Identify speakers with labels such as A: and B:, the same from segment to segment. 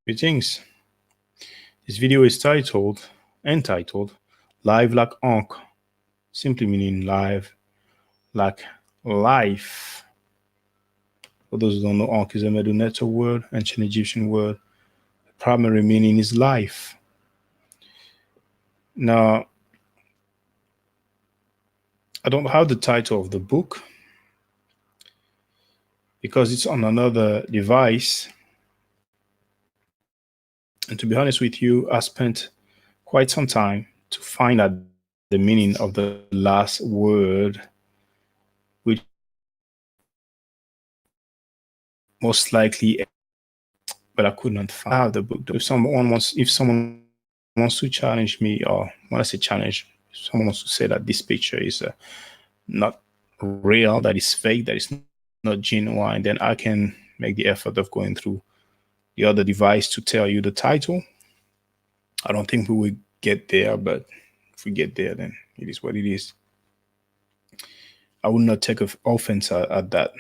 A: Greetings. This video is entitled Live like Ankh, simply meaning live like life. For those who don't know, Ankh is a Medu Neter word, ancient Egyptian word. The primary meaning is life. Now, I don't have the title of the book because it's on another device. And to be honest with you, I spent quite some time to find out the meaning of the last word, which most likely, but I could not find the book. If someone wants to challenge me, or when I say challenge, someone wants to say that this picture is not real, that is fake, that is not genuine, then I can make the effort of going through the other device to tell you the title. I don't think we will get there, but if we get there, then it is what it is. I will not take offense at that.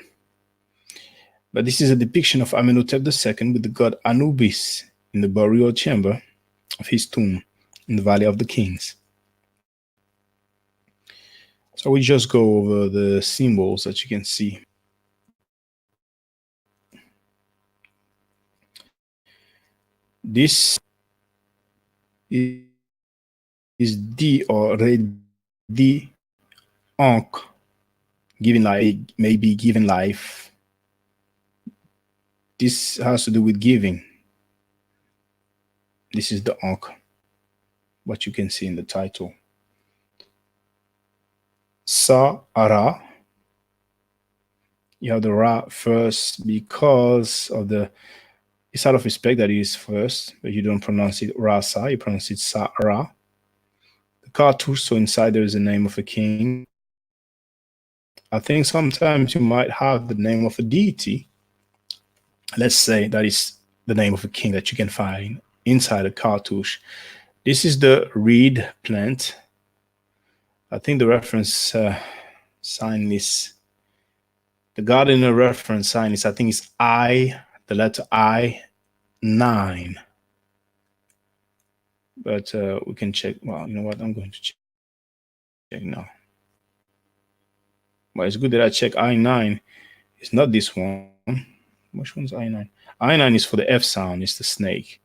A: But this is a depiction of Amenhotep II with the god Anubis in the burial chamber of his tomb in the Valley of the Kings. So we just go over the symbols that you can see. This is D or Redi Ankh, giving life, maybe giving life. This has to do with giving. This is the Ankh, what you can see in the title. Sa Ra. You have the Ra first because of the, it's out of respect that it is first, but you don't pronounce it Rasa, you pronounce it Sa Ra. The cartouche, so inside there is the name of a king. I think sometimes you might have the name of a deity. Let's say that is the name of a king that you can find inside a cartouche. This is the reed plant. I think the reference sign is, the gardener reference sign is, I think it's I, the letter I, 9. But we can check. Well, you know what? I'm going to check now. Well, it's good that I check I9. It's not this one. Which one's I9? I9 is for the F sound. It's the snake.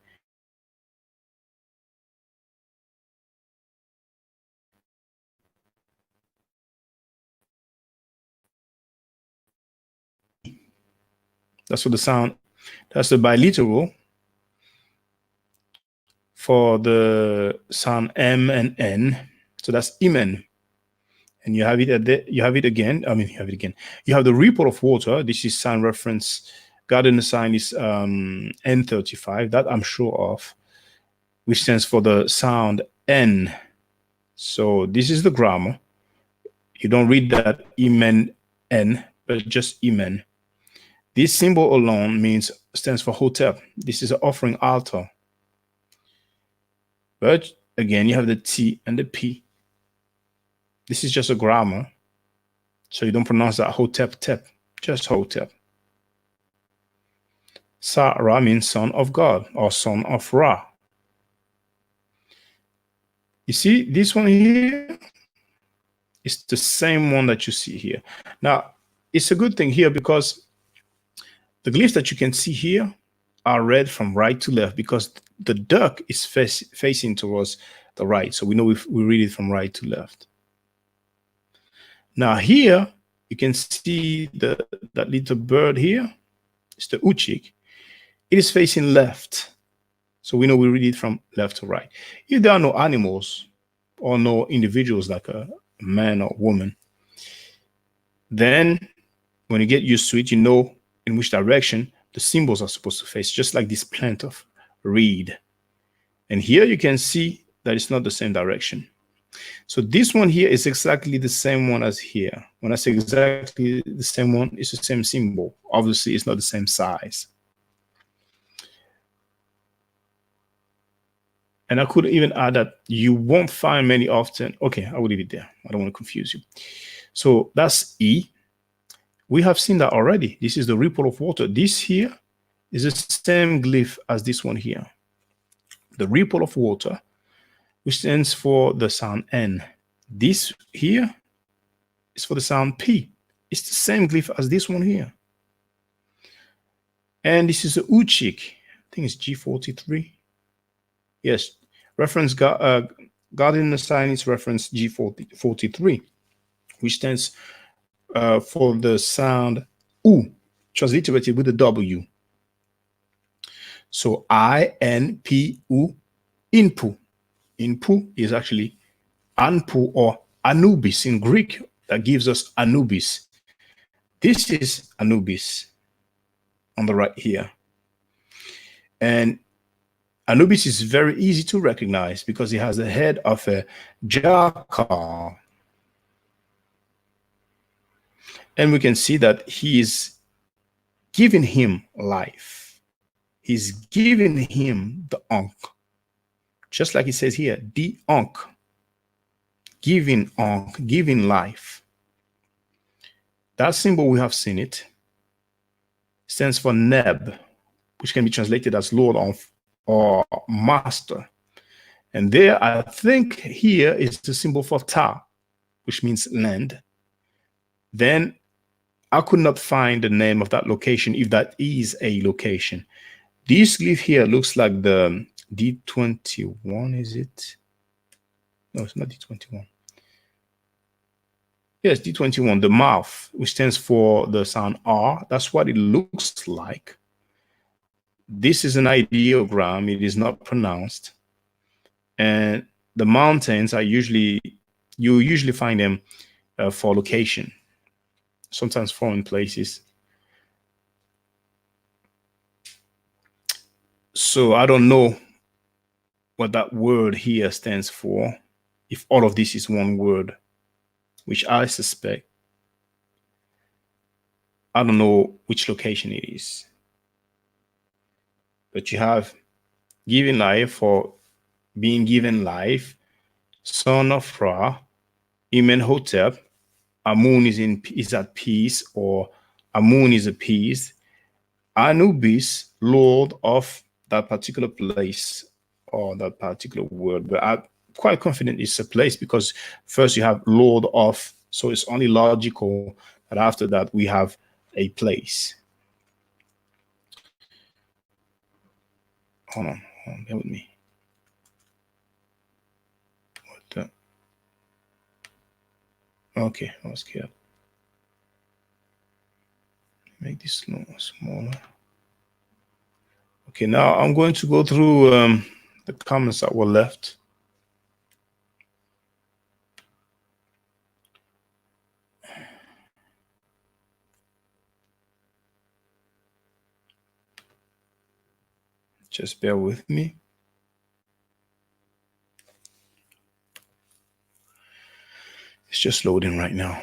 A: That's for the sound. That's the biliteral for the sound M and N. So that's Imen. And you have it at the, you have it again. I mean, you have it again. You have the ripple of water. This is sign reference. Gardener sign is N35. That I'm sure of, which stands for the sound N. So this is the grammar. You don't read that Imen N, but just Imen. This symbol alone stands for Hotep. This is an offering altar. But again, you have the T and the P. This is just a grammar. So you don't pronounce that Hotep-tep, just Hotep. Sa-Ra means son of God or son of Ra. You see this one here? It's the same one that you see here. Now, it's a good thing here because the glyphs that you can see here are read from right to left because the duck is facing towards the right. So we know we read it from right to left. Now here, you can see that little bird here. It's the uchik. It is facing left. So we know we read it from left to right. If there are no animals or no individuals like a man or woman, then when you get used to it, you know in which direction the symbols are supposed to face, just like this plant of reed. And here you can see that it's not the same direction. So this one here is exactly the same one as here. When I say exactly the same one, it's the same symbol. Obviously, it's not the same size. And I could even add that you won't find many often. Okay, I will leave it there. I don't want to confuse you. So that's E. We have seen that already. This is the ripple of water. This here is the same glyph as this one here. The ripple of water, which stands for the sound N. This here is for the sound P. It's the same glyph as this one here. And this is the Uchik. I think it's G43. Yes, reference Guardian sign is reference G43, which stands for the sound U, transliterated with a W. So INPU, Inpu. Inpu is actually Anpu or Anubis in Greek. That gives us Anubis. This is Anubis on the right here. And Anubis is very easy to recognize because he has the head of a jackal. And we can see that he is giving him life. He's giving him the Ankh. Just like it says here, the Ankh. Giving Ankh, giving life. That symbol, we have seen it, stands for Neb, which can be translated as Lord of or Master. And there, I think here is the symbol for Ta, which means land. Then I could not find the name of that location, if that is a location. This glyph here looks like the D21, is it? No, it's not D21. Yes, D21, the mouth, which stands for the sound R. That's what it looks like. This is an ideogram. It is not pronounced. And the mountains are you usually find them for location, sometimes foreign places. So I don't know what that word here stands for, if all of this is one word, which I suspect. I don't know which location it is. But you have giving life for being given life, son of Ra, Imenhotep, Amun is at peace, or Amun is at peace, Anubis, Lord of that particular place or that particular word. But I'm quite confident it's a place because first you have Lord of, so it's only logical that after that we have a place. Hold on, bear with me. What the? Okay, I was scared. Make this smaller. Okay, now I'm going to go through the comments that were left. Just bear with me. It's just loading right now.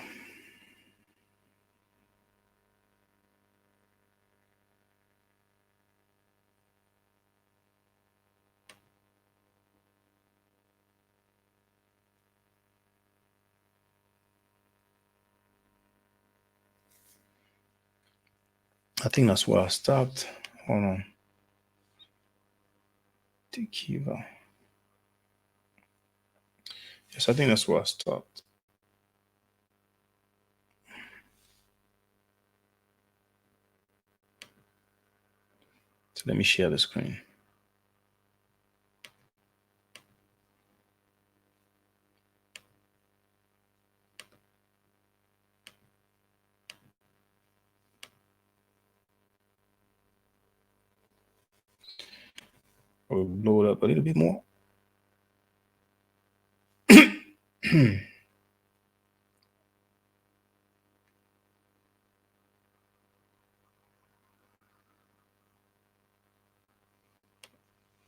A: I think that's where I stopped. Hold on. Tekiva. Yes, I think that's where I stopped. So let me share the screen. I'll blow it up a little bit more.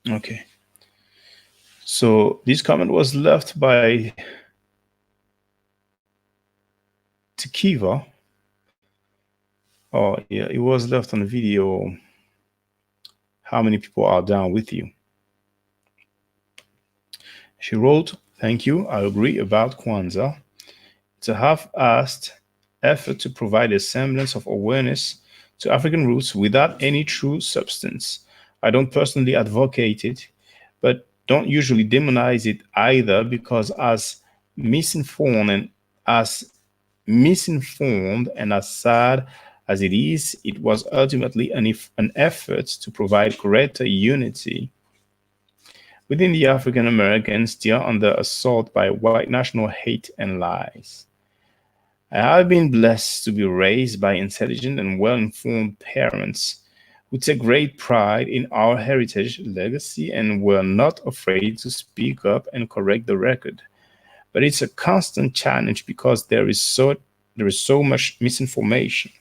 A: Okay. So this comment was left by Tekiva. Oh, yeah, it was left on the video. How many people are down with you? She wrote, "Thank you. I agree about Kwanzaa. It's a half-assed effort to provide a semblance of awareness to African roots without any true substance. I don't personally advocate it, but don't usually demonize it either because misinformed and as as sad as it was ultimately an effort to provide greater unity within the African Americans still under assault by white national hate and lies. I have been blessed to be raised by intelligent and well informed parents who take great pride in our heritage legacy and were not afraid to speak up and correct the record. But it's a constant challenge because there is so much misinformation.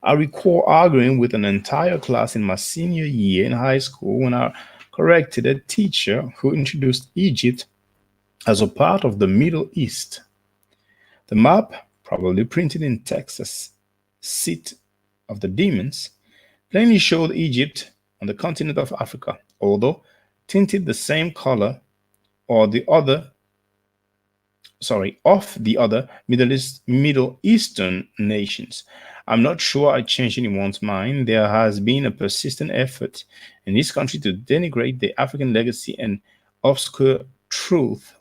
A: I recall arguing with an entire class in my senior year in high school when I corrected a teacher who introduced Egypt as a part of the Middle East. The map, probably printed in Texas, seat of the demons, plainly showed Egypt on the continent of Africa, although tinted the same color or the other of the other Middle Eastern nations. I'm not sure I changed anyone's mind. There has been a persistent effort in this country to denigrate the African legacy and obscure truth.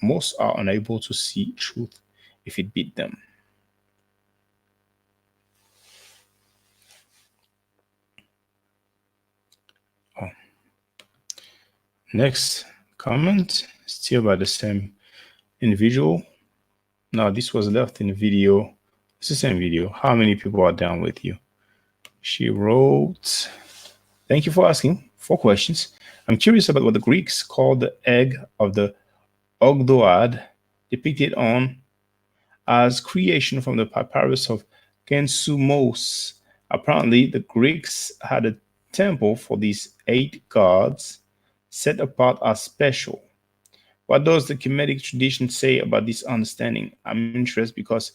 A: Most are unable to see truth if it beat them. Oh. Next comment, still by the same individual. Now, this was left in the video. It's the same video. How many people are down with you? She wrote, thank you for asking 4 questions. I'm curious about what the Greeks called the egg of the Ogdoad, depicted on as creation from the papyrus of Kensumos. Apparently, the Greeks had a temple for these 8 gods set apart as special. What does the Kemetic tradition say about this understanding? I'm interested because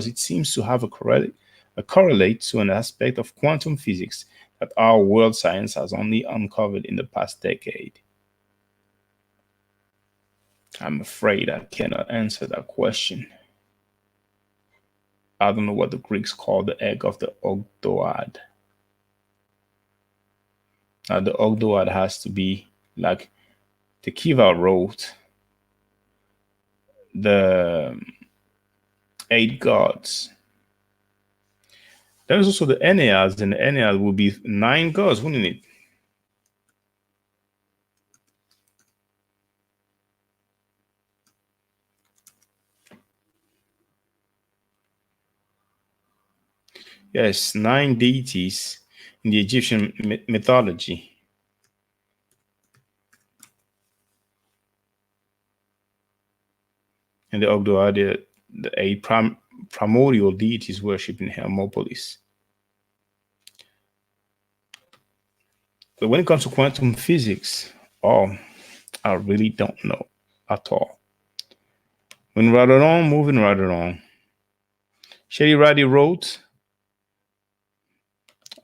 A: it seems to have a correlate to an aspect of quantum physics that our world science has only uncovered in the past decade. I'm afraid I cannot answer that question. I don't know what the Greeks call the egg of the Ogdoad. Now, the Ogdoad has to be like the Kiva wrote, the 8 gods. There's also the Enneads, and the Ennead will be 9 gods, wouldn't it? Yes, 9 deities in the Egyptian mythology. And the Ogdoad, the 8 primordial deities worshipped in Hermopolis. But when it comes to quantum physics, I really don't know at all. Moving right along. Sherry Roddy wrote,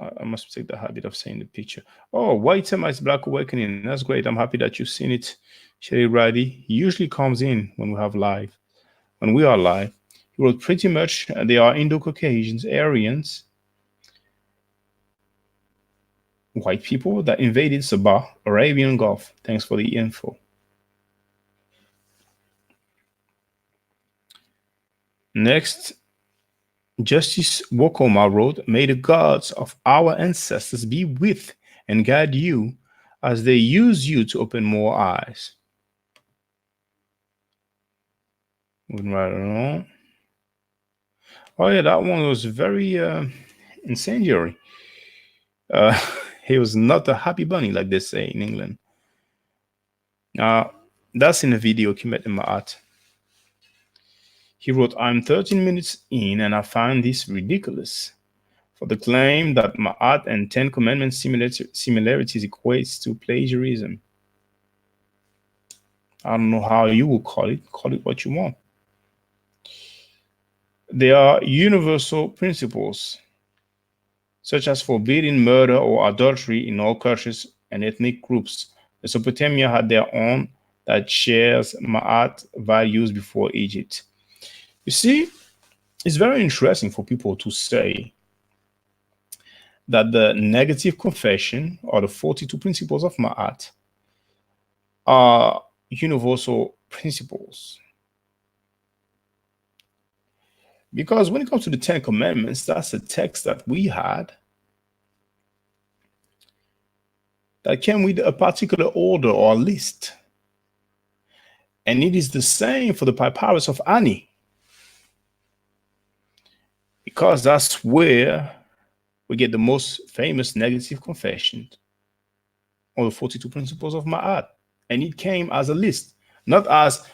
A: I must take the habit of saying the picture. Oh, White Semite's Black Awakening. That's great. I'm happy that you've seen it, Sherry Roddy. He usually comes in when we are live. He wrote pretty much they are Indo-Caucasians, Aryans, white people that invaded Sabah, Arabian Gulf. Thanks for the info. Next, Justice Wokoma wrote, may the gods of our ancestors be with and guide you as they use you to open more eyes. Moving right along. Oh yeah, that one was very incendiary. He was not a happy bunny, like they say in England. That's in a video Kimet Ma'at. He wrote, I'm 13 minutes in and I find this ridiculous. For the claim that Ma'at and 10 Commandments similarities equates to plagiarism. I don't know how you will call it. Call it what you want. There are universal principles, such as forbidding murder or adultery in all cultures and ethnic groups. Mesopotamia had their own that shares Ma'at values before Egypt. You see, it's very interesting for people to say that the negative confession or the 42 principles of Ma'at are universal principles. Because when it comes to the Ten Commandments, that's a text that we had that came with a particular order or list. And it is the same for the Papyrus of Ani, because that's where we get the most famous negative confession or the 42 principles of Ma'at. And it came as a list, not as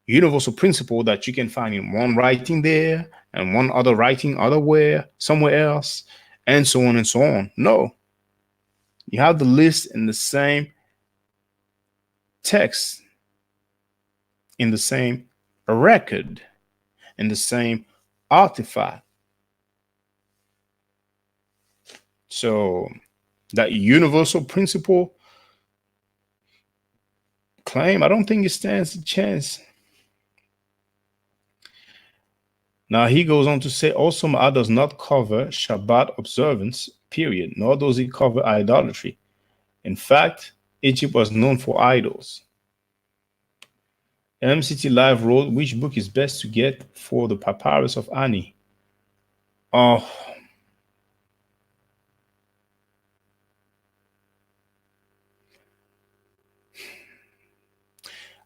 A: universal principle that you can find in one writing there and one other writing otherwhere, somewhere else, and so on and so on. No, you have the list in the same text, in the same record, in the same artifact. So that universal principle claim, I don't think it stands a chance. Now he goes on to say, also Ma'at does not cover Shabbat observance, period, nor does it cover idolatry. In fact, Egypt was known for idols. MCT Live wrote, which book is best to get for the Papyrus of Ani? Oh,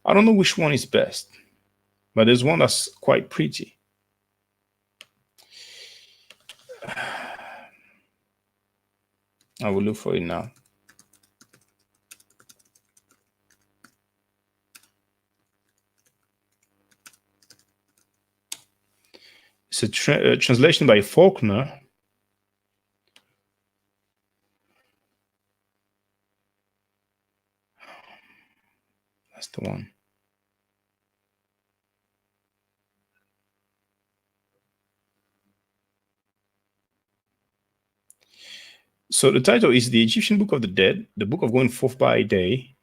A: I don't know which one is best, but there's one that's quite pretty. I will look for it now. It's a translation by Faulkner. That's the one. So the title is The Egyptian Book of the Dead, the Book of Going Forth by Day,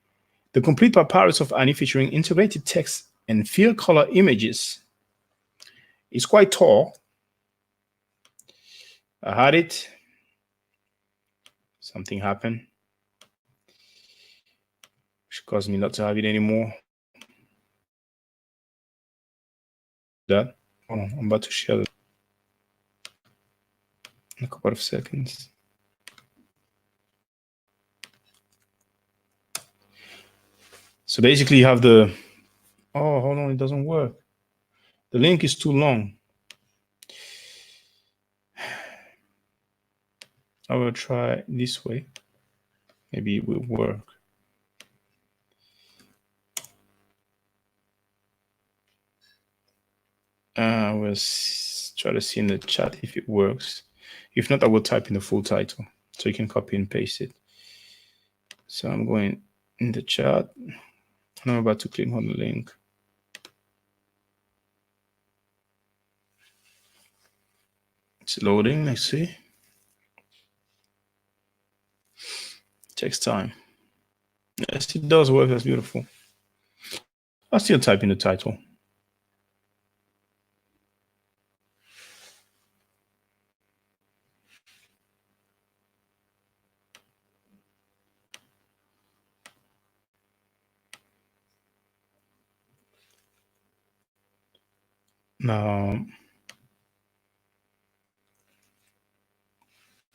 A: the complete papyrus of Ani featuring integrated text and field color images. It's quite tall. I had it. Something happened, which caused me not to have it anymore. That. Hold on, I'm about to share it in a couple of seconds. So basically you have the, oh, hold on, it doesn't work. The link is too long. I will try this way. Maybe it will work. I will try to see in the chat if it works. If not, I will type in the full title so you can copy and paste it. So I'm going in the chat and I'm about to click on the link. It's loading, let's see. It takes time. Yes, it does work, that's beautiful. I'll still type in the title. Now,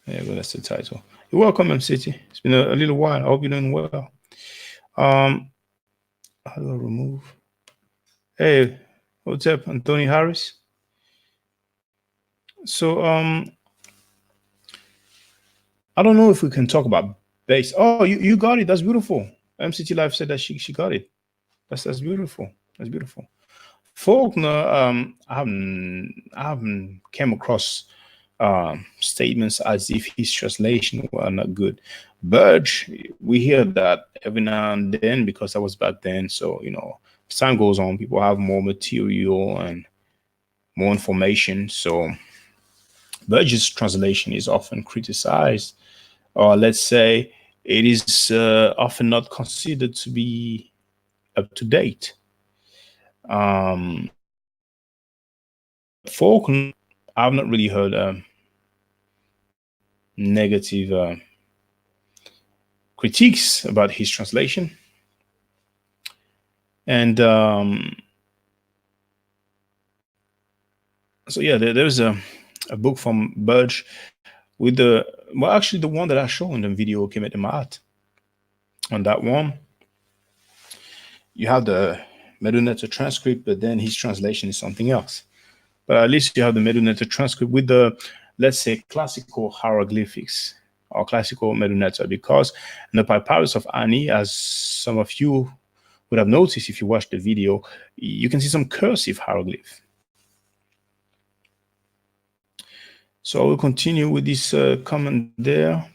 A: there you go, that's the title. You're welcome, MCT. It's been a little while. I hope you're doing well. How do I remove? Hey, what's up, Anthony Harris? So I don't know if we can talk about bass. Oh, you got it. That's beautiful. MCT Live said that she got it. That's beautiful. That's beautiful. Faulkner, I haven't came across statements as if his translation were not good. Burge, we hear that every now and then because that was back then. So as time goes on, people have more material and more information. So Burge's translation is often criticized, or let's say it is often not considered to be up to date. Faulkner, I've not really heard negative critiques about his translation. And so yeah, there's a book from Budge with the, well, actually the one that I showed in the video came at the mat. On that one, you have the Meduneta transcript, but then his translation is something else. But at least you have the Meduneta transcript with the, let's say, classical hieroglyphics or classical Meduneta, because in the Papyrus of Ani, as some of you would have noticed if you watched the video, you can see some cursive hieroglyph. So I will continue with this comment there.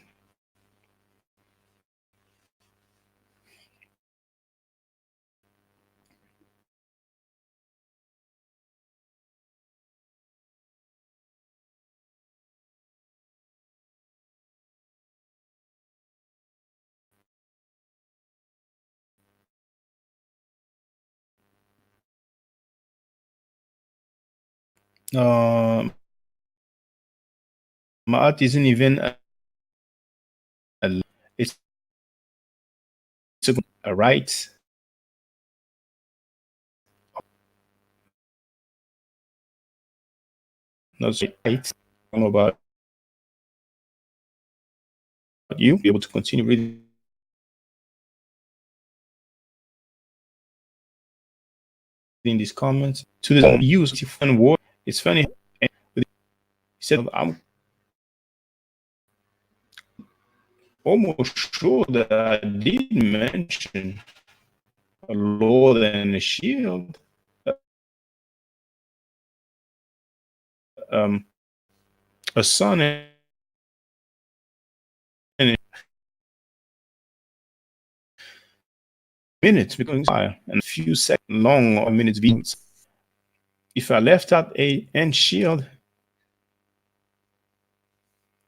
A: Ma'at isn't even it's a right. Not right. I don't know about you. Be able to continue reading these comments. To the use different word. It's funny. He said, "I'm almost sure that I did mention a Lord and a shield. Um, a sun and a minutes becoming fire and a few seconds long or minutes beats. If I left out a and shield,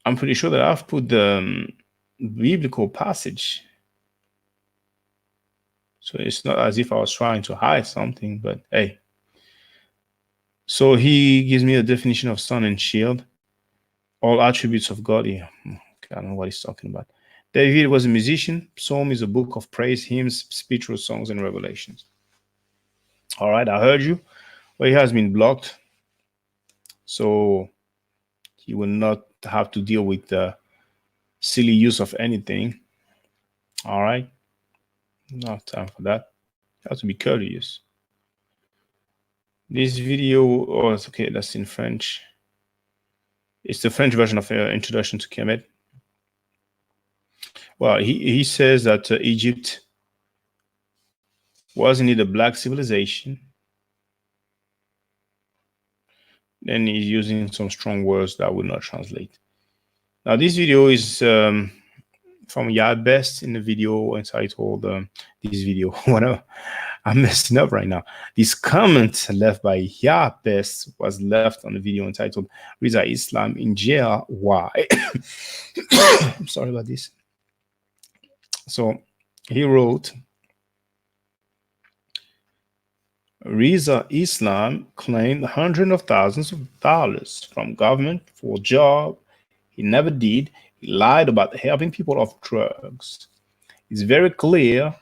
A: I'm pretty sure that I've put the biblical passage. So it's not as if I was trying to hide something, but hey." So he gives me a definition of sun and shield, all attributes of God. Yeah, okay, I don't know what he's talking about. David was a musician. Psalm is a book of praise, hymns, spiritual songs, and revelations. All right, I heard you. Well, he has been blocked, so he will not have to deal with the silly use of anything. All right, no time for that. You have to be courteous. This video, oh, it's okay, that's in French. It's the French version of Introduction to Kemet. Well, he says that Egypt was indeed a black civilization. Then he's using some strong words that I will not translate. Now, this video is from Yad Best in the video entitled this video. Whatever, I'm messing up right now. This comment left by Yad Best was left on the video entitled Riza Islam in Jail. Why? I'm sorry about this. So he wrote, Riza Islam claimed hundreds of thousands of dollars from government for a job he never did. He lied about helping people off drugs. It's very clear,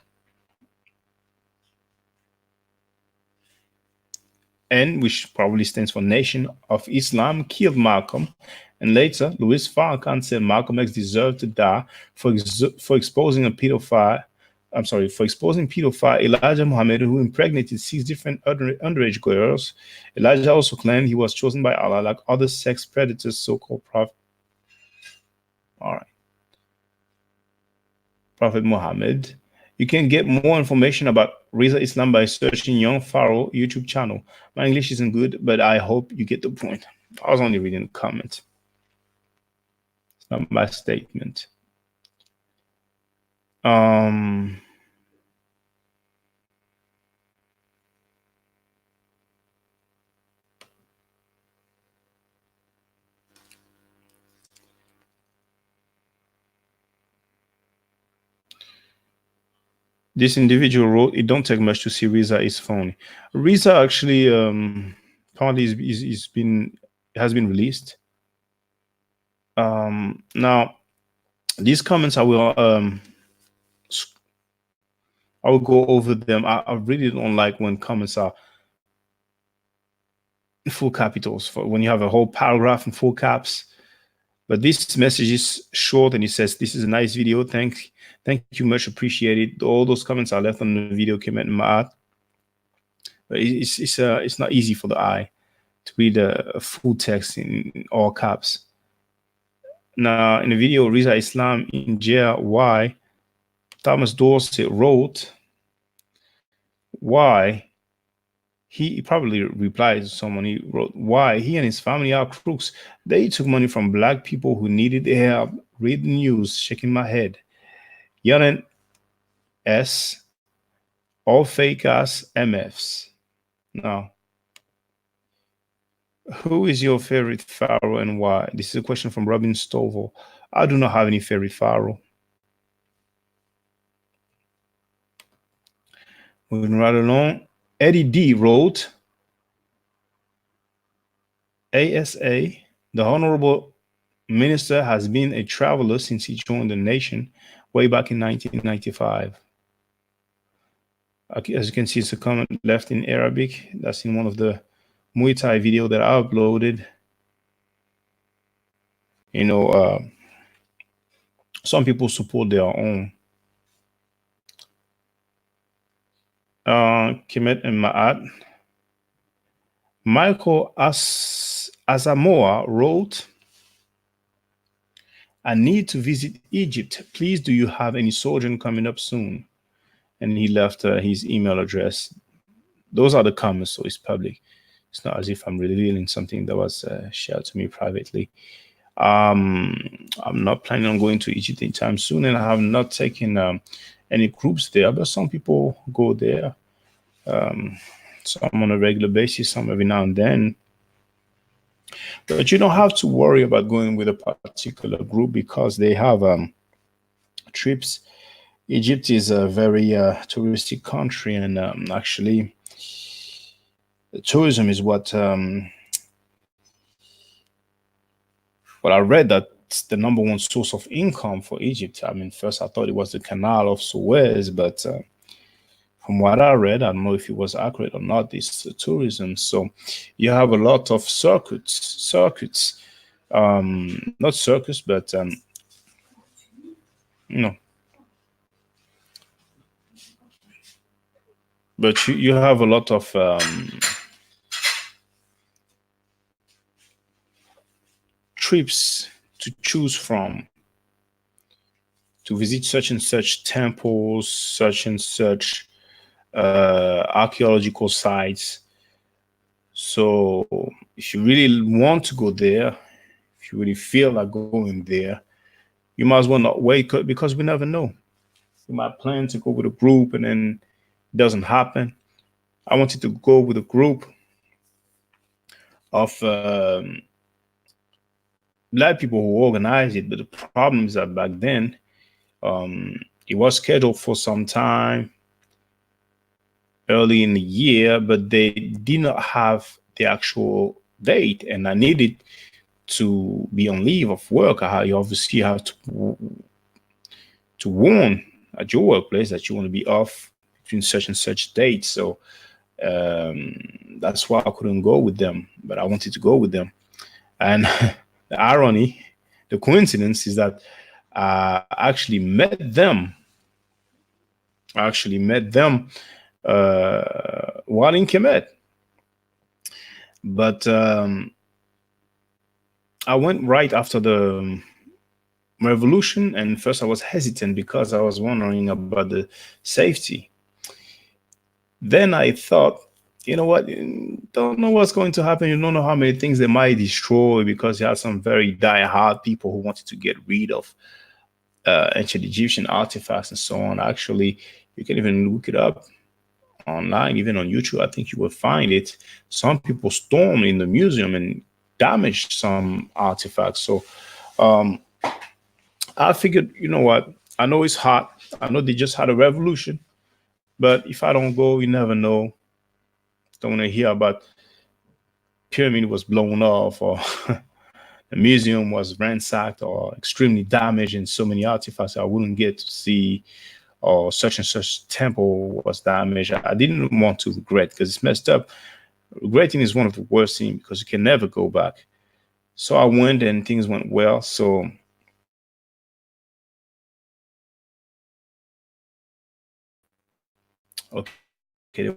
A: N, which probably stands for Nation of Islam, killed Malcolm. And later, Louis Farrakhan said Malcolm X deserved to die for exposing a pedophile. I'm sorry, for exposing pedophile Elijah Muhammad, who impregnated 6 different underage girls. Elijah also claimed he was chosen by Allah, like other sex predators, so-called prophet. All right. Prophet Muhammad. You can get more information about Riza Islam by searching Young Pharaoh YouTube channel. My English isn't good, but I hope you get the point. I was only reading the comment. It's not my statement. This individual wrote, "It don't take much to see Riza is phony." Riza actually apparently has been released. Now these comments I will go over them. I really don't like when comments are in full capitals, for when you have a whole paragraph in full caps. But this message is short and it says, "This is a nice video. Thank you, much appreciated." All those comments are left on the video came at my art. But it's not easy for the eye to read a full text in all caps. Now, in the video, Riza Islam in jail, why? Thomas Dorsey wrote, why? He probably replied to someone. He wrote, why? He and his family are crooks. They took money from black people who needed help. Read the news, shaking my head. Yelling S, all fake ass MFs. Now, who is your favorite pharaoh and why? This is a question from Robin Stovall. I do not have any favorite pharaoh. Moving right along, Eddie D wrote, ASA, the Honorable Minister has been a traveler since he joined the nation way back in 1995. As you can see, it's a comment left in Arabic. That's in one of the Muay Thai video that I uploaded. You know, some people support their own. Kemet and Ma'at. Michael Asamoah wrote, I need to visit Egypt. Please, do you have any sojourn coming up soon? And he left his email address. Those are the comments, so it's public. It's not as if I'm revealing something that was shared to me privately. I'm not planning on going to Egypt anytime soon, and I have not taken any groups there, but some people go there. Some on a regular basis, some every now and then. But you don't have to worry about going with a particular group because they have trips. Egypt is a very touristic country, and actually, tourism is what I read that's the number one source of income for Egypt. I mean, first I thought it was the Canal of Suez, but from what I read, I don't know if it was accurate or not, this tourism. So you have a lot of circuits, not circus, but you know, but you have a lot of trips to choose from to visit such and such temples, such and such archaeological sites. So if you really want to go there, if you really feel like going there, you might as well not wait because we never know. You might plan to go with a group and then it doesn't happen. I wanted to go with a group of black people who organized it, but the problem is that back then it was scheduled for some time early in the year, but they did not have the actual date, and I needed to be on leave of work. You obviously have to warn at your workplace that you want to be off between such and such dates. So that's why I couldn't go with them, but I wanted to go with them. And the irony, the coincidence is that I actually met them. While in Kemet. But I went right after the revolution, and first I was hesitant because I was wondering about the safety. Then I thought, you know what, you don't know what's going to happen. You don't know how many things they might destroy because you have some very die-hard people who wanted to get rid of ancient Egyptian artifacts and so on. Actually, you can even look it up online, even on YouTube. I think you will find it. Some people stormed in the museum and damaged some artifacts. So I figured, you know what? I know it's hot. I know they just had a revolution, but if I don't go, you never know. Don't want to hear about pyramid was blown off or the museum was ransacked or extremely damaged and so many artifacts I wouldn't get to see, or such and such temple was damaged. I didn't want to regret because it's messed up. Regretting is one of the worst things because you can never go back. So I went and things went well. So okay, there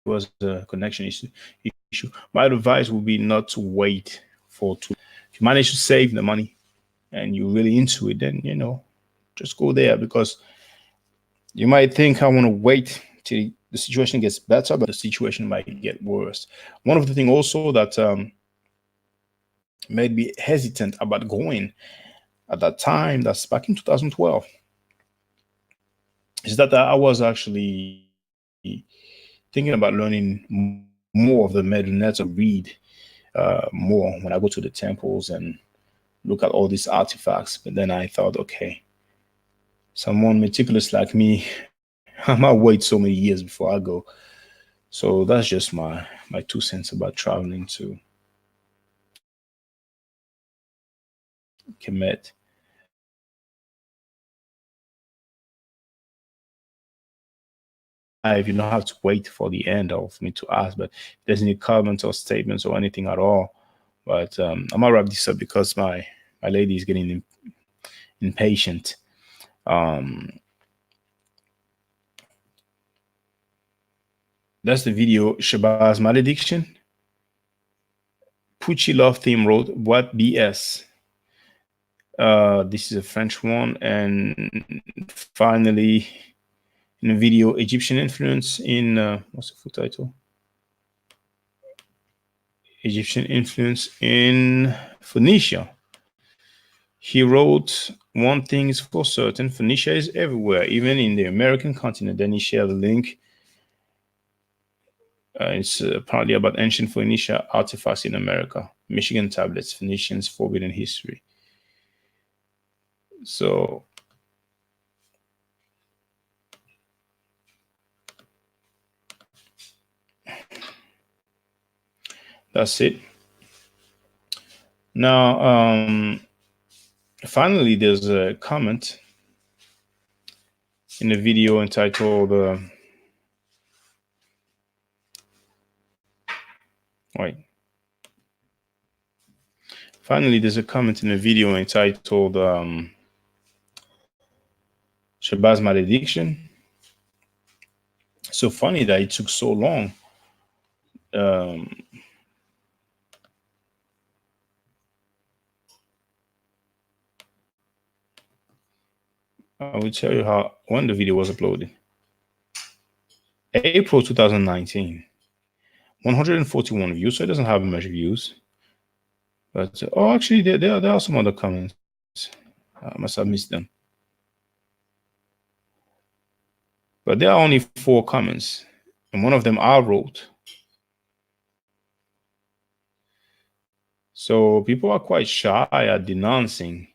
A: was a connection issue. My advice would be not to wait for too. If you manage to save the money and you're really into it, then just go there because you might think I want to wait till the situation gets better, but the situation might get worse. One of the things also that made me hesitant about going at that time, that's back in 2012, is that I was actually thinking about learning more of the Medunets or read more when I go to the temples and look at all these artifacts. But then I thought, okay, someone meticulous like me, I might wait so many years before I go. So that's just my 2 cents about traveling to Kemet. If you don't have to wait for the end of me to ask, but if there's any comments or statements or anything at all. But I'm gonna wrap this up because my lady is getting impatient. Um, that's the video. Shabazz malediction. Pucci Love Theme wrote, "What BS." This is a French one, and finally, in the video, Egyptian influence in what's the full title? Egyptian influence in Phoenicia. He wrote, "One thing is for certain, Phoenicia is everywhere, even in the American continent." Then he shared a link. It's apparently about ancient Phoenicia artifacts in America. Michigan tablets, Phoenicians' forbidden history. So that's it. Now, finally, there's a comment in the video entitled, wait. Finally, there's a comment in the video entitled Shabazz malediction. So funny that it took so long. Um, I will tell you how when the video was uploaded. April 2019, 141 views. So it doesn't have much views. But oh, actually, there are some other comments. I must have missed them. But there are only 4 comments, and one of them I wrote. So people are quite shy at denouncing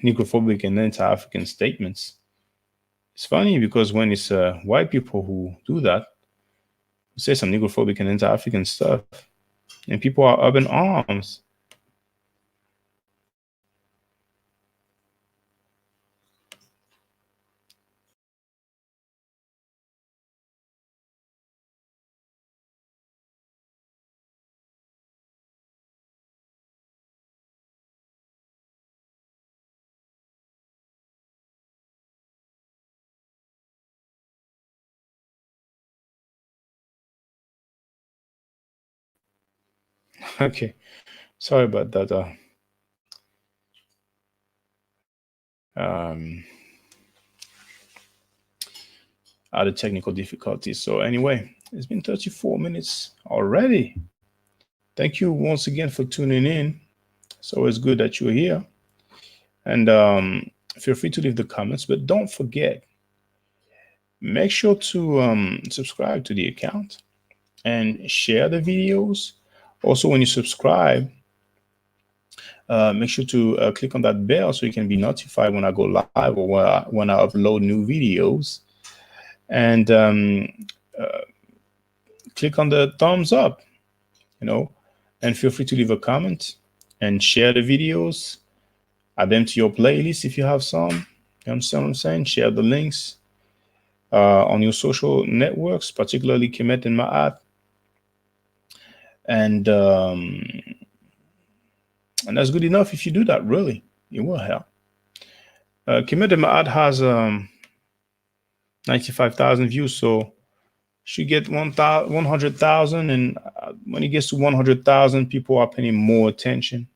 A: necrophobic and anti-African statements. It's funny because when it's white people who do that, who say some necrophobic and anti-African stuff, and people are up in arms. Okay, sorry about that. Um, Other technical difficulties. So anyway, it's been 34 minutes already. Thank you once again for tuning in. It's always good that you're here. And feel free to leave the comments, but don't forget, make sure to subscribe to the account and share the videos. Also, when you subscribe, make sure to click on that bell so you can be notified when I go live or when I upload new videos. And click on the thumbs up, you know, And feel free to leave a comment and share the videos. Add them to your playlist if you have some. You understand what I'm saying? Share the links on your social networks, particularly Kemet and Ma'at. And and that's good enough if you do that, really. It will help. Kemet and Ma'at has 95,000 views, so should get 100,000. And when it gets to 100,000, people are paying more attention.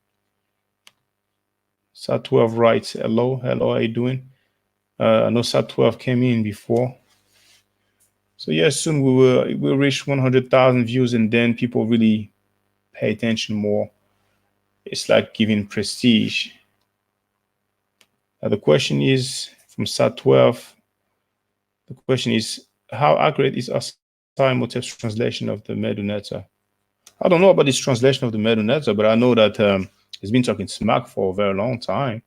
A: Sat 12 writes, hello, hello, how you doing? I know Sat 12 came in before. So yeah, soon we'll reach 100,000 views, and then people really pay attention more. It's like giving prestige. The question is from Sat 12. The question is, how accurate is Imhotep's translation of the Medunetta? I don't know about this translation of the Medunetta, but I know that he's been talking smack for a very long time,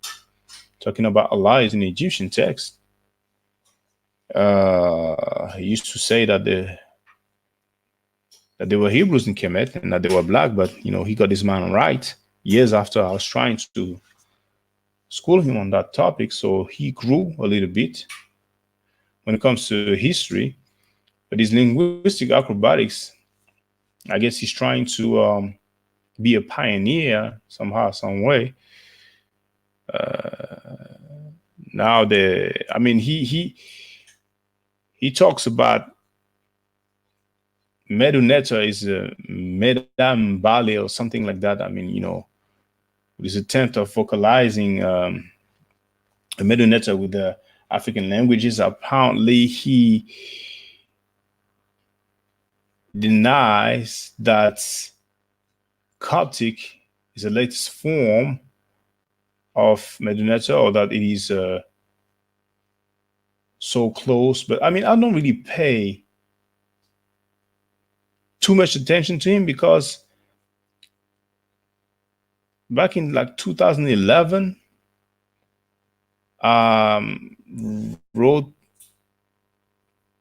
A: talking about Allahs in the Egyptian text. He used to say that they were Hebrews in Kemet and that they were black, but he got his mind right years after I was trying to school him on that topic, so he grew a little bit when it comes to history. But his linguistic acrobatics, I guess he's trying to be a pioneer somehow, some way. Now he talks about Medunetta is Medam Bale or something like that. His attempt of vocalizing Medunetta with the African languages. Apparently, he denies that Coptic is the latest form of Medunetta, or that it is so close. But I don't really pay too much attention to him, because back in like 2011, wrote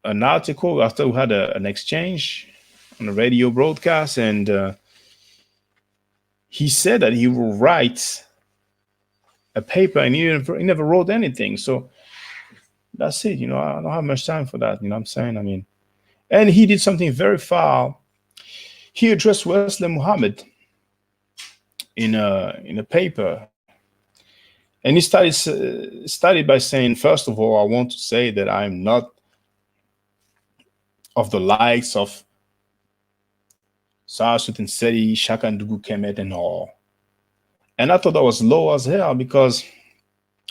A: an article after we had an exchange on a radio broadcast, and he said that he will write a paper, and he never wrote anything. So that's it. I don't have much time for that. You know what I'm saying? And he did something very foul. He addressed Wesley Muhammad in a paper, and he started by saying, first of all, I want to say that I'm not of the likes of Saraswati Seti, Shakandugu Kemet, and all. And I thought that was low as hell, because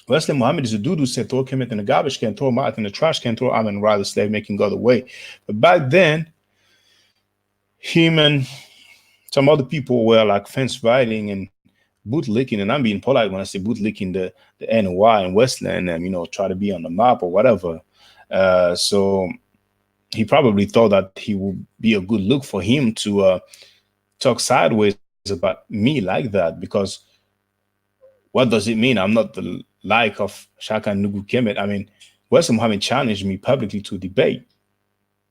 A: Wesley Muhammad is a dude who said throw Kemet in the garbage can, throw Ma'at in the trash can, throw Amen Ra the slave making God away. But back then, him and some other people were like fence riding and bootlicking, and I'm being polite when I say bootlicking the NY and Westland, and try to be on the map or whatever. So he probably thought that he would be a good look for him to talk sideways about me like that, because what does it mean? I'm not the like of Shaka Nugu Kemet. Wesley Muhammad challenged me publicly to a debate.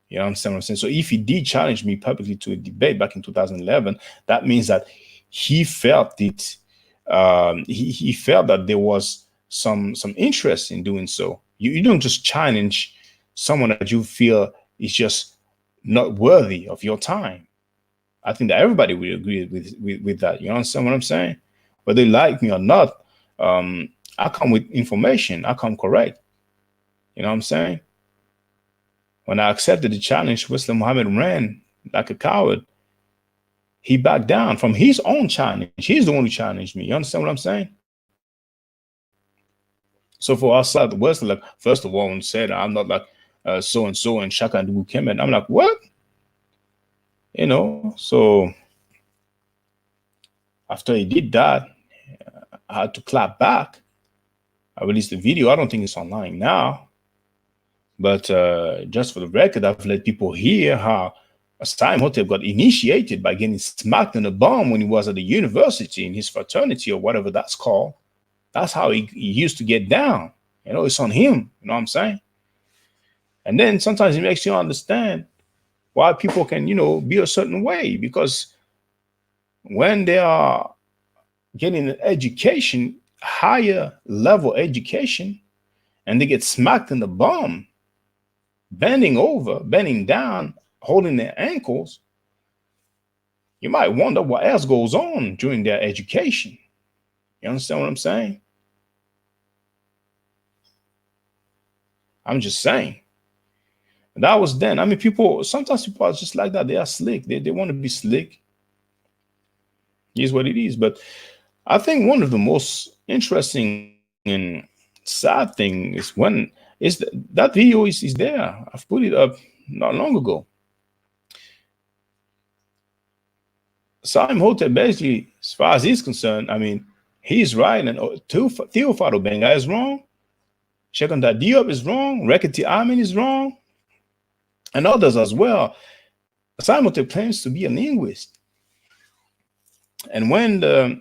A: You understand what I'm saying? So if he did challenge me publicly to a debate back in 2011, that means that he felt it. He felt that there was some interest in doing so. You don't just challenge someone that you feel is just not worthy of your time. I think that everybody will agree with that. You understand what I'm saying? Whether they like me or not, I come with information. I come correct. You know what I'm saying? When I accepted the challenge, Wesley Muhammad ran like a coward. He backed down from his own challenge. He's the one who challenged me. You understand what I'm saying? So for us, Wesley, like, first of all, when said I'm not like so and so and Shaka and Dugu Kemet, I'm like, what? So after he did that, I had to clap back. I released the video. I don't think it's online now. But just for the record, I've let people hear how Imhotep got initiated by getting smacked in the bum when he was at the university in his fraternity or whatever that's called. That's how he used to get down. It's on him. You know what I'm saying? And then sometimes it makes you understand why people can, be a certain way, because when they are getting an education, higher level education, and they get smacked in the bum, bending over, bending down, holding their ankles, you might wonder what else goes on during their education. You understand what I'm saying? I'm just saying. That was then. I mean, people, sometimes people are just like that. They are slick. They want to be slick. Is what it is. But I think one of the most interesting and sad thing is when that video is there. I've put it up not long ago. Saim Hotep basically, as far as he's concerned, I mean, he's right, and Theophado Benga is wrong. Shekanda Diop is wrong. Rekati Amin is wrong, and others as well. Saim Hotep claims to be a linguist, and when the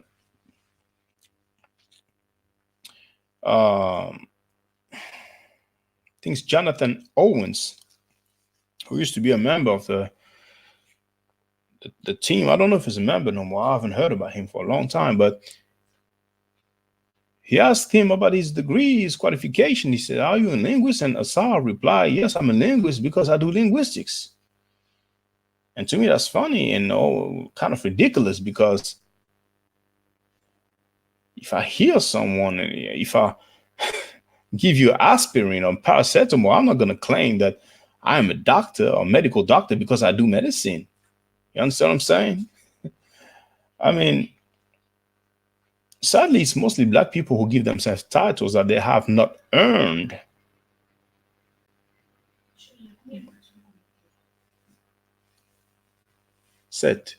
A: um, things Jonathan Owens, who used to be a member of the team, I don't know if he's a member no more. I haven't heard about him for a long time, but he asked him about his degree, his qualification. He said, "Are you a linguist?" And Asar replied, "Yes, I'm a linguist because I do linguistics." And to me, that's funny and kind of ridiculous because if I hear someone, if I give you aspirin or paracetamol, I'm not going to claim that I'm a doctor or medical doctor because I do medicine. You understand what I'm saying? I mean, sadly, it's mostly black people who give themselves titles that they have not earned. Set.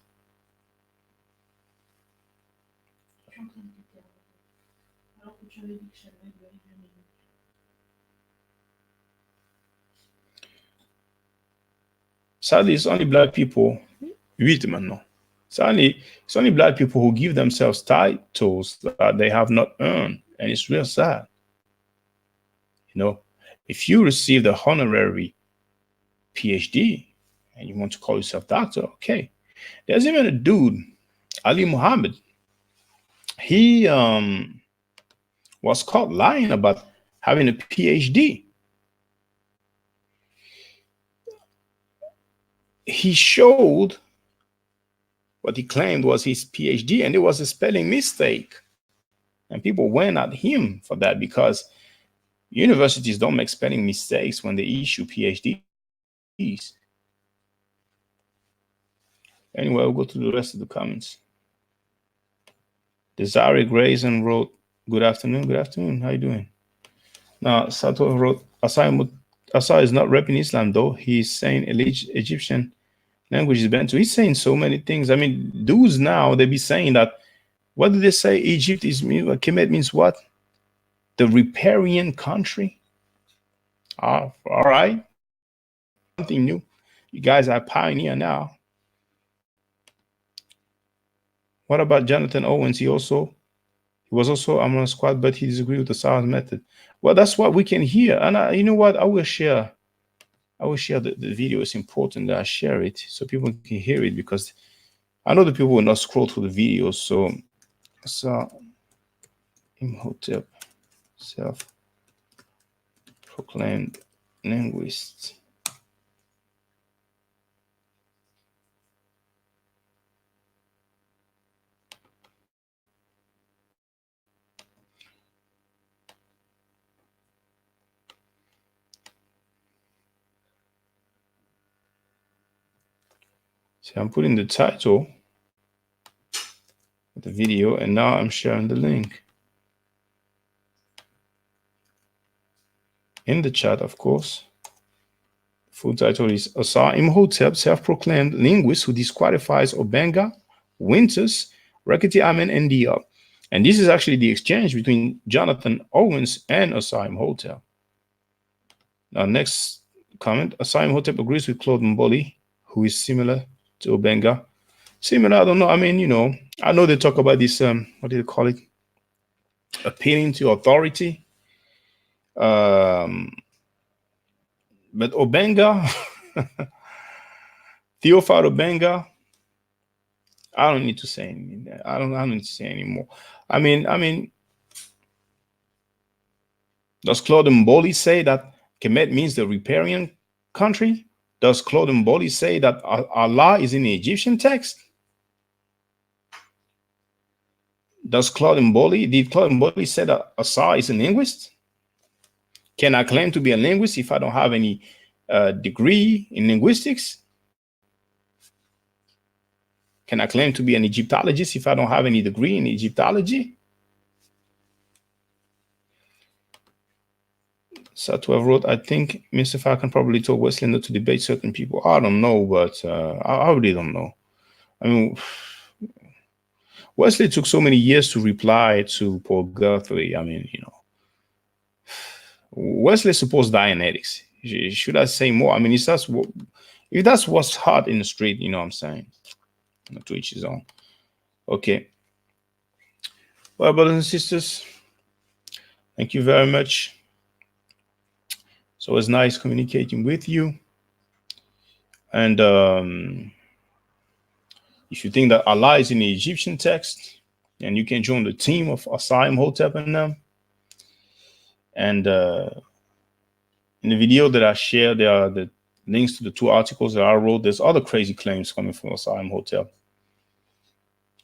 A: Sadly, it's only black people. Huit maintenant. Sadly, it's only black people who give themselves titles that they have not earned, and it's real sad. You know, if you receive the honorary PhD and you want to call yourself doctor, okay. There's even a dude, Ali Muhammad. He was caught lying about having a PhD. He showed what he claimed was his PhD, and it was a spelling mistake. And people went at him for that because universities don't make spelling mistakes when they issue PhDs. Anyway, we'll go to the rest of the comments. Desiree Grayson wrote, "Good afternoon, good afternoon. How you doing?" Now, Sato wrote, Asa is not repping Islam though. He's saying Egyptian language is banned. So he's saying so many things. I mean, dudes now, they be saying that, what did they say? Egypt is, Kemet means what? The riparian country? All right. Something new. You guys are pioneer now. What about Jonathan Owens? He was also I'm on a squad, but he disagreed with the South method. Well, that's what we can hear. And you know what? I will share the video. It's important that I share it so people can hear it, because I know the people will not scroll through the videos. So Imhotep, self-proclaimed linguist. See, I'm putting the title of the video, and now I'm sharing the link in the chat, of course. Full title is Asar Imhotep, self-proclaimed linguist who disqualifies Obenga, Winters, Rekiti Amen, and Diop. And this is actually the exchange between Jonathan Owens and Asar Imhotep. Now, next comment, Asar Imhotep agrees with Claude Mboli, who is similar to Obenga. Similar, I don't know. I mean, I know they talk about this, what do they call it? Appealing to authority. But Obenga, Theophile Obenga, I don't need to say anything. I don't need to say anymore. I mean, does Claude Mboli say that Kemet means the riparian country? Does Claude Mboli say that Allah is in the Egyptian text? Did Claude Mboli say that Asa is a linguist? Can I claim to be a linguist if I don't have any degree in linguistics? Can I claim to be an Egyptologist if I don't have any degree in Egyptology? Satwa wrote, I think Mr. Falcon probably told Wesley not to debate certain people. I don't know, but I really don't know. I mean, Wesley took so many years to reply to Paul Guthrie. I mean, Wesley supposed Dianetics. Should I say more? I mean, if that's what's hot in the street, you know what I'm saying? To each his own. Okay. Well, brothers and sisters, thank you very much. So it's nice communicating with you. And if you think that Allah is in the Egyptian text, and you can join the team of Asai, Hotep, and them. And in the video that I shared, there are the links to the 2 articles that I wrote. There's other crazy claims coming from Asai Hotep.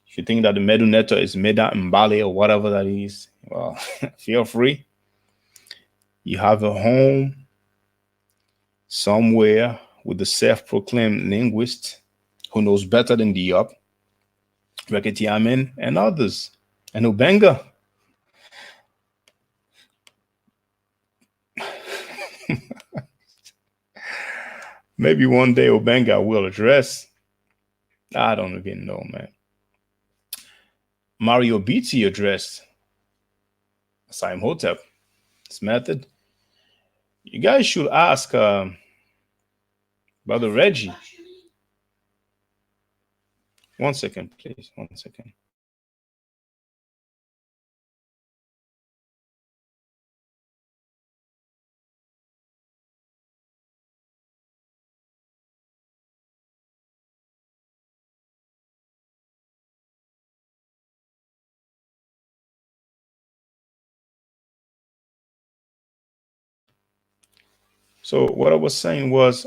A: If you think that the Medunetta is Meda Mbale or whatever that is, well, feel free. You have a home somewhere with the self-proclaimed linguist who knows better than Diop, Reketiamen, and others, and Ubenga. Maybe one day Ubenga will address. I don't even know, man. Mario Beatty addressed Asai Hotep, his method. You guys should ask Brother Reggie. 1 second, please. 1 second. So what I was saying was,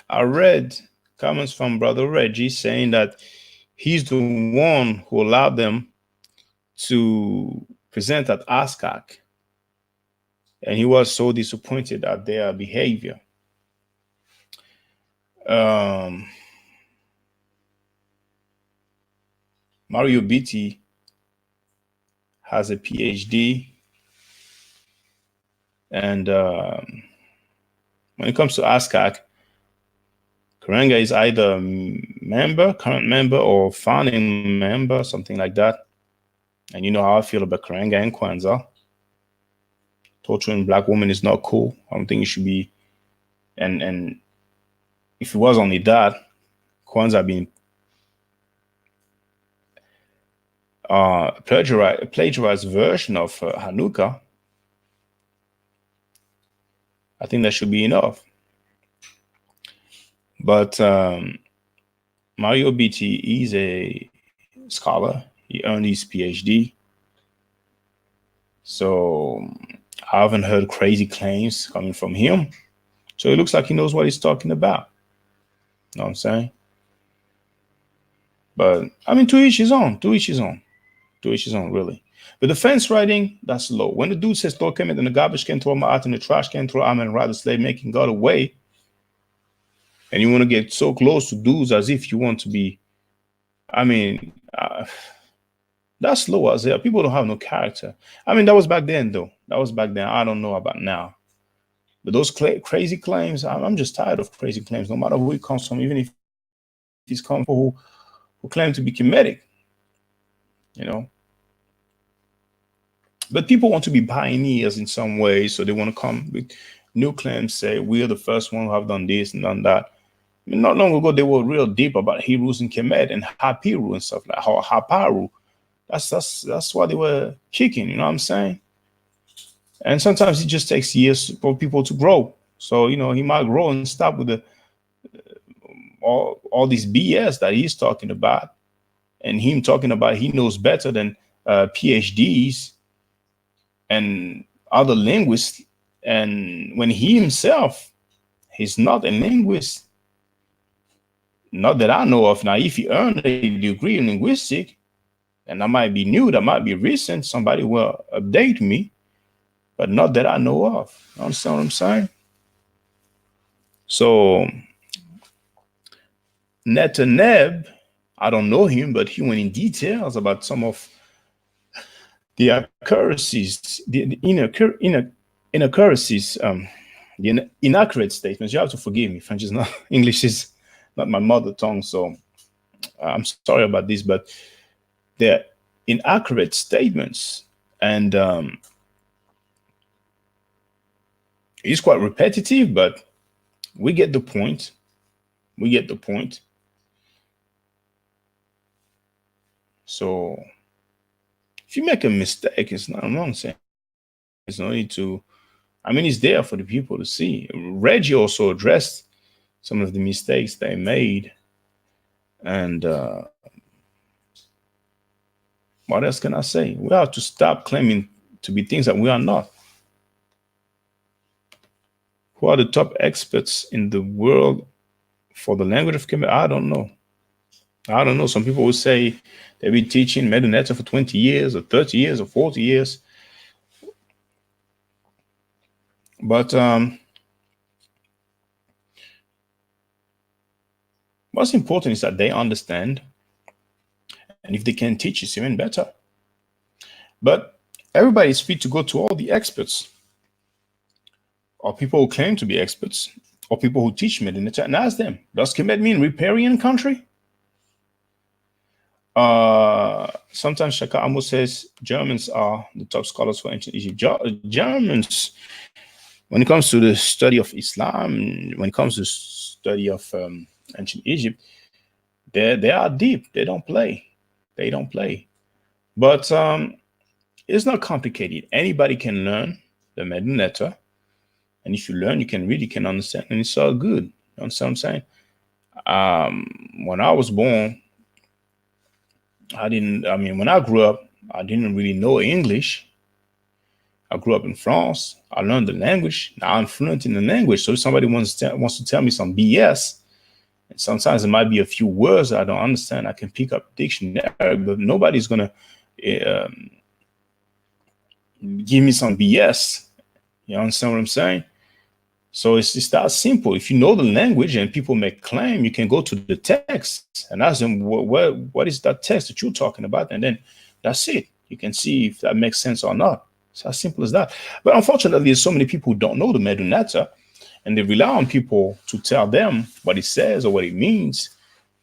A: I read comments from Brother Reggie saying that he's the one who allowed them to present at ASCAC, and he was so disappointed at their behavior. Mario Beatty has a PhD, and when it comes to ASCAC, Karenga is either current member, or founding member, something like that. And you know how I feel about Karenga and Kwanzaa. Torturing black women is not cool. I don't think it should be. And if it was only that, Kwanzaa being a plagiarized version of Hanukkah, I think that should be enough. But Mario Beatty is a scholar. He earned his PhD. So I haven't heard crazy claims coming from him. So it looks like he knows what he's talking about. You know what I'm saying? But I mean, to each his own, really. But the fence writing, that's low. When the dude says, Lord came in the garbage can, throw my out in the trash can, throw I'm and rather slave, making God away, and you want to get so close to dudes as if you want to be, I mean, that's low as hell. People don't have no character. I mean, that was back then, though. That was back then. I don't know about now. But those crazy claims, I'm just tired of crazy claims, no matter who it comes from, even if he's come from who claim to be Kemetic, you know. But people want to be pioneers in some way, so they want to come with new claims, say we are the first one who have done this and done that. I mean, not long ago, they were real deep about Hebrews and Kemet and Hapiru and stuff like Haparu. That's why they were kicking, you know what I'm saying? And sometimes it just takes years for people to grow. So, he might grow and stop with all this BS that he's talking about, and him talking about he knows better than PhDs and other linguists, and when he himself he's not a linguist, not that I know of. Now, if he earned a degree in linguistic, and that might be new, that might be recent, somebody will update me, but not that I know of. You understand what I'm saying? So Netaneb, I don't know him, but he went in details about some of the accuracies, the inaccuracies, the inaccurate statements. You have to forgive me. French is not English is not my mother tongue, so I'm sorry about this, but they're inaccurate statements, and it's quite repetitive, but we get the point. We get the point. So if you make a mistake, it's not wrong saying. There's no need to. I mean, it's there for the people to see. Reggie also addressed some of the mistakes they made, and what else can I say? We have to stop claiming to be things that we are not. Who are the top experts in the world for the language of Kemet? I don't know. I don't know. Some people will say they've been teaching Meduneta for 20 years or 30 years or 40 years. But what's important is that they understand. And if they can teach, it's even better. But everybody is free to go to all the experts, or people who claim to be experts, or people who teach Meduneta, and ask them, does Kemet mean riparian country? Sometimes Shaka Amo says Germans are the top scholars for ancient Egypt. Germans, when it comes to the study of Islam, when it comes to study of ancient Egypt, they are deep. They don't play. They don't play. But it's not complicated. Anybody can learn the Meduneta, and if you learn, you can read, you can understand, and it's all good. You understand what I'm saying? When I was born, when I grew up, I didn't really know English. I grew up in France. I learned the language. Now I'm fluent in the language. So if somebody wants to tell me some BS, and sometimes it might be a few words that I don't understand, I can pick up dictionary, but nobody's going to give me some BS. You understand what I'm saying? So it's that simple. If you know the language and people make claim, you can go to the text and ask them, what is that text that you're talking about? And then that's it. You can see if that makes sense or not. It's as simple as that. But unfortunately, there's so many people who don't know the Medunata, and they rely on people to tell them what it says or what it means.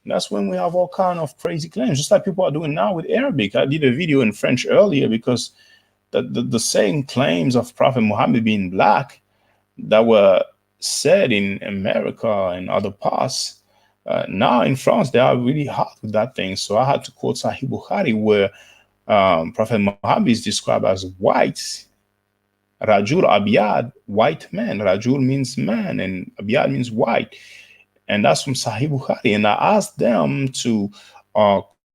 A: And that's when we have all kind of crazy claims, just like people are doing now with Arabic. I did a video in French earlier because the same claims of Prophet Muhammad being black that were said in America and other parts, now in France, they are really hot with that thing. So I had to quote Sahih Bukhari, where Prophet Muhammad is described as white. Rajul Abiyad, white man. Rajul means man, and Abiyad means white. And that's from Sahih Bukhari. And I asked them to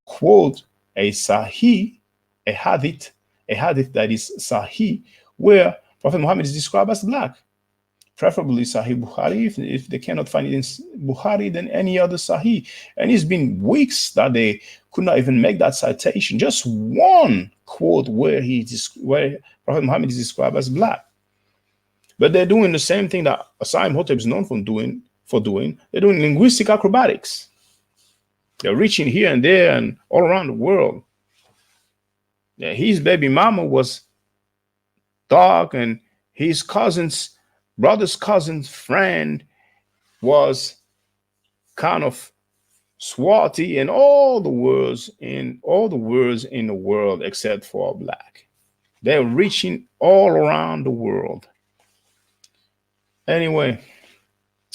A: quote a Sahih, a hadith that is Sahih, where Prophet Muhammad is described as black. Preferably Sahih Bukhari. If they cannot find it in Bukhari, then any other Sahih. And it's been weeks that they could not even make that citation. Just one quote where Prophet Muhammad is described as black. But they're doing the same thing that Asaim Hotep is known for doing. They're doing linguistic acrobatics. They're reaching here and there and all around the world. Yeah, his baby mama was dark, and his brother's cousin's friend was kind of swarthy, and all the words in the world except for black. They're reaching all around the world. Anyway,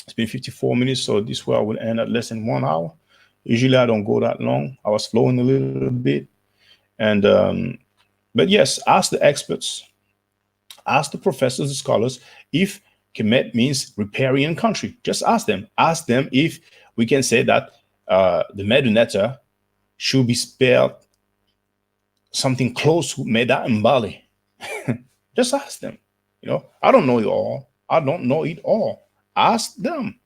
A: it's been 54 minutes, so this way I will end at less than 1 hour. Usually I don't go that long. I was flowing a little bit. And but yes, ask the experts, ask the professors, the scholars, if Kemet means riparian country. Just ask them. Ask them if we can say that the Medu letter should be spelled something close to Meda and Bali. Just ask them. I don't know it all. I don't know it all. Ask them.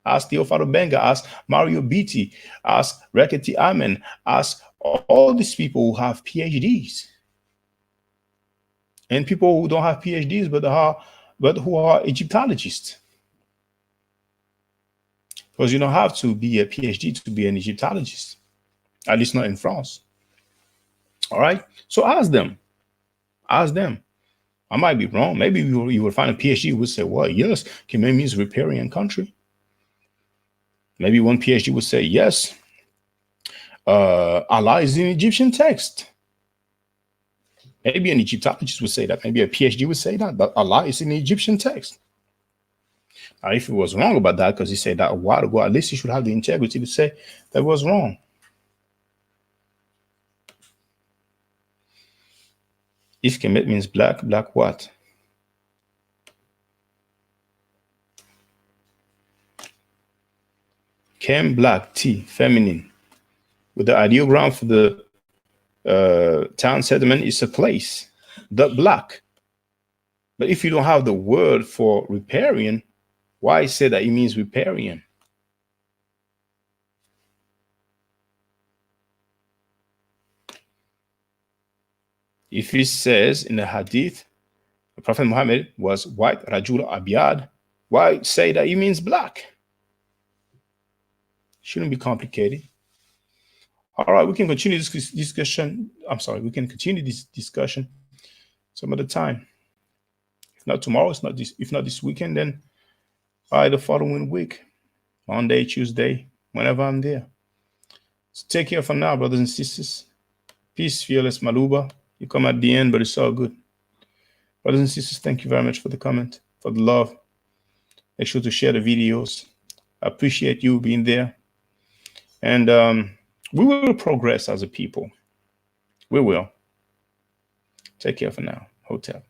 A: Ask Theophado Benga. Ask Mario Beatty. Ask Reketi Amen. Ask all these people who have PhDs. And people who don't have PhDs but who are Egyptologists. Because you don't have to be a PhD to be an Egyptologist, at least not in France. All right. So ask them. Ask them. I might be wrong. Maybe you will find a PhD who would say, well, yes, Khmer means riparian country. Maybe one PhD would say, yes, Allah is in Egyptian text. Maybe an Egyptologist would say that. Maybe a PhD would say that Allah is in the Egyptian text. Now, if he was wrong about that, because he said that a while ago, at least he should have the integrity to say that was wrong. If Kemet means black, black what? Kem, black, T, feminine. With the ideogram for the town settlement is a place, the black. But if you don't have the word for riparian, why say that it means riparian? If it says in the hadith, the Prophet Muhammad was white, Rajul Abiyad, why say that it means black? Shouldn't be complicated. All right, we can continue this discussion. I'm sorry, we can continue this discussion some other time. If not tomorrow, if not this weekend, then the following week, Monday, Tuesday, whenever I'm there. So take care for now, brothers and sisters. Peace, fearless Maluba. You come at the end, but it's all good. Brothers and sisters, thank you very much for the comment, for the love. Make sure to share the videos. I appreciate you being there. And we will progress as a people. We will. Take care for now. Hotel.